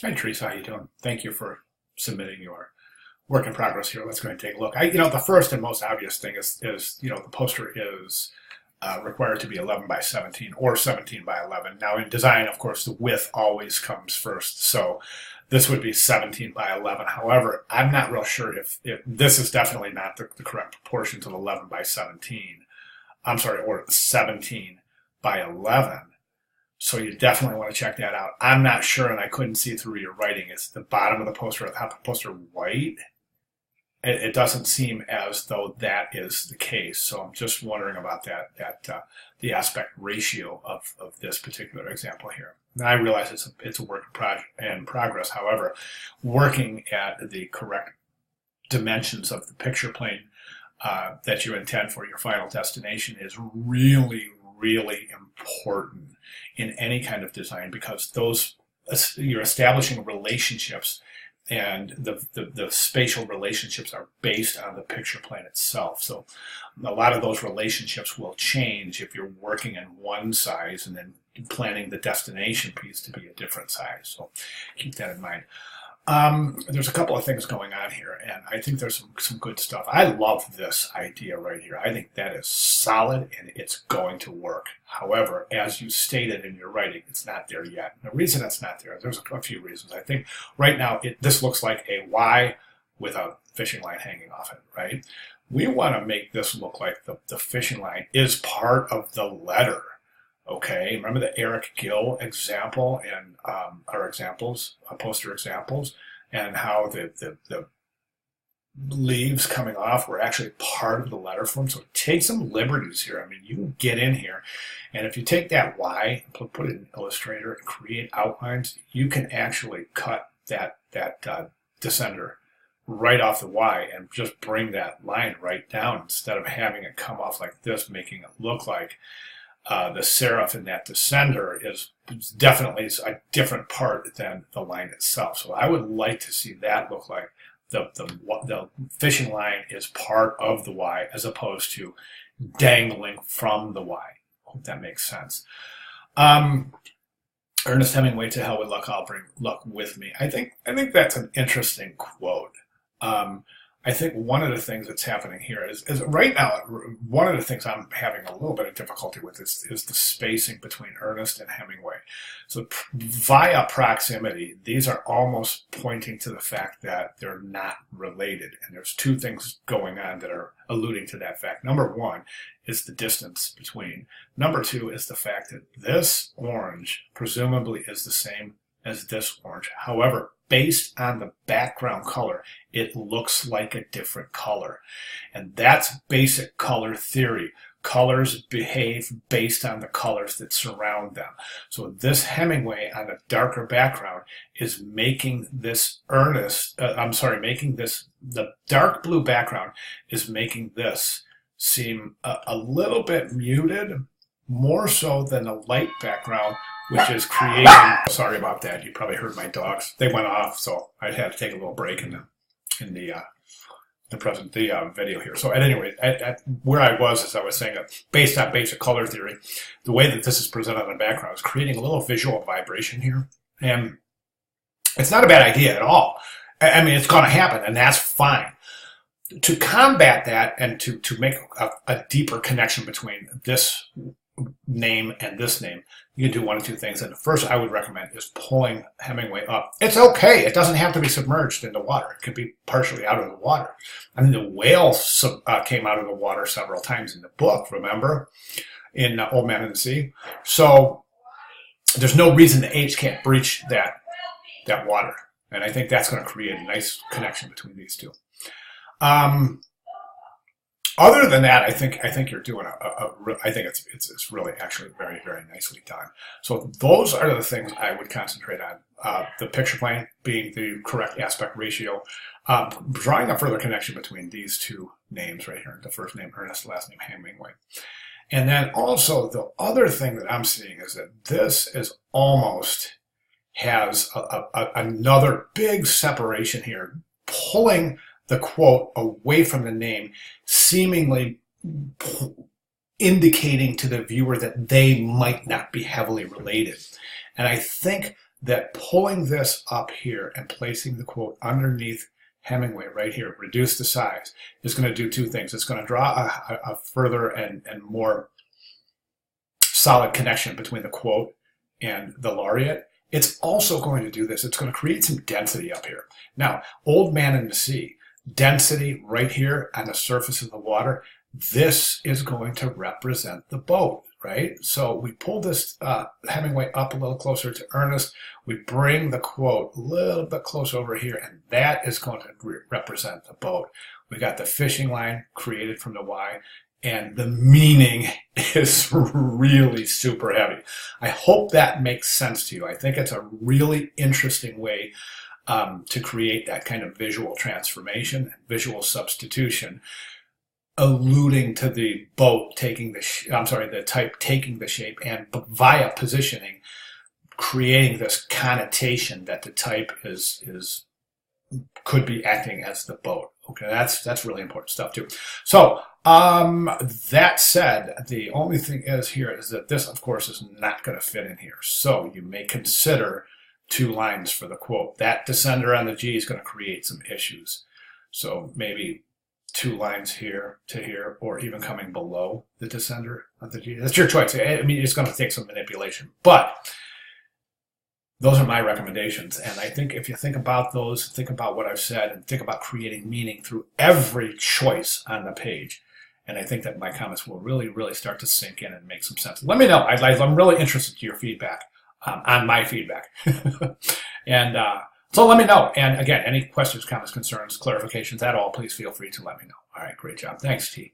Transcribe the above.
Hi, Teresa. How you doing? Thank you for submitting your work in progress here. Let's go ahead and take a look. The first and most obvious thing is the poster is required to be 11 by 17 or 17 by 11. Now, in design, of course, the width always comes first. So this would be 17 by 11. However, I'm not real sure if this is definitely not the correct proportion to 11 by 17. I'm sorry, or 17 by 11. So you definitely want to check that out. I'm not sure, and I couldn't see through your writing. Is the bottom of the poster or the top of the poster white? It doesn't seem as though that is the case. So I'm just wondering about the aspect ratio of this particular example here. Now I realize it's a work in progress. However, working at the correct dimensions of the picture plane that you intend for your final destination is really, really important in any kind of design, because those you're establishing relationships, and the spatial relationships are based on the picture plane itself. So a lot of those relationships will change if you're working in one size and then planning the destination piece to be a different size. So keep that in mind. There's a couple of things going on here, and I think there's some good stuff. I love this idea right here. I think that is solid, and it's going to work. However, as you stated in your writing, it's not there yet. And the reason it's not there, there's a few reasons. I think right now this looks like a Y with a fishing line hanging off it, right? We want to make this look like the fishing line is part of the letter. Okay, remember the Eric Gill example and our examples, poster examples, and how the leaves coming off were actually part of the letter form. So take some liberties here. I mean, you can get in here, and if you take that Y, put it in Illustrator, and create outlines, you can actually cut that descender right off the Y and just bring that line right down instead of having it come off like this, making it look like the serif in that descender is definitely a different part than the line itself. So I would like to see that look like the fishing line is part of the Y as opposed to dangling from the Y. Hope that makes sense. Ernest Hemingway, to hell with luck, I'll bring luck with me. I think that's an interesting quote. I think one of the things that's happening here is right now, one of the things I'm having a little bit of difficulty with is the spacing between Ernest and Hemingway. So via proximity, these are almost pointing to the fact that they're not related. And there's two things going on that are alluding to that fact. Number one is the distance between. Number two is the fact that this orange presumably is the same as this orange. However, based on the background color, it looks like a different color. And that's basic color theory. Colors behave based on the colors that surround them. So this Hemingway on a darker background is making this the dark blue background is making this seem a little bit muted, more so than the light background, which is creating. Sorry about that. You probably heard my dogs. They went off, so I had to take a little break in the video here. So at any rate, at where I was, as I was saying, based on basic color theory, the way that this is presented on the background is creating a little visual vibration here, and it's not a bad idea at all. I mean, it's going to happen, and that's fine. To combat that and to make a deeper connection between this name and this name, you can do one of two things. And the first I would recommend is pulling Hemingway up. It's okay. It doesn't have to be submerged into water. It could be partially out of the water. I mean, the whale came out of the water several times in the book, remember, in Old Man and the Sea. So there's no reason the H can't breach that water. And I think that's going to create a nice connection between these two. Other than that, I think you're doing I think it's really actually very, very nicely done. So those are the things I would concentrate on. The picture plane being the correct aspect ratio, drawing a further connection between these two names right here, the first name Ernest, last name Hemingway. And then also the other thing that I'm seeing is that this is almost has another big separation here, pulling the quote away from the name, seemingly indicating to the viewer that they might not be heavily related. And I think that pulling this up here and placing the quote underneath Hemingway right here, reduce the size, is going to do two things. It's going to draw a further and more solid connection between the quote and the laureate. It's also going to do this. It's going to create some density up here. Now, Old Man in the Sea, density right here on the surface of the water, this is going to represent the boat, right? So we pull this Hemingway up a little closer to Ernest. We bring the quote a little bit close over here, and that is going to represent the boat. We got the fishing line created from the Y, and the meaning is really super heavy. I hope that makes sense to you. I think it's a really interesting way to create that kind of visual transformation, visual substitution, alluding to the boat taking the type taking the shape, and via positioning, creating this connotation that the type could be acting as the boat. Okay, that's really important stuff too. So that said, the only thing is that this, of course, is not going to fit in here. So you may consider 2 lines for the quote. That descender on the G is going to create some issues. So maybe 2 lines here to here, or even coming below the descender of the G. That's your choice. I mean, it's going to take some manipulation, but those are my recommendations. And I think if you think about those, think about what I've said, and think about creating meaning through every choice on the page, and I think that my comments will really, really start to sink in and make some sense. Let me know. I'm really interested in your feedback on my feedback. And so let me know. And again, any questions, comments, concerns, clarifications at all, please feel free to let me know. All right, great job. Thanks, T.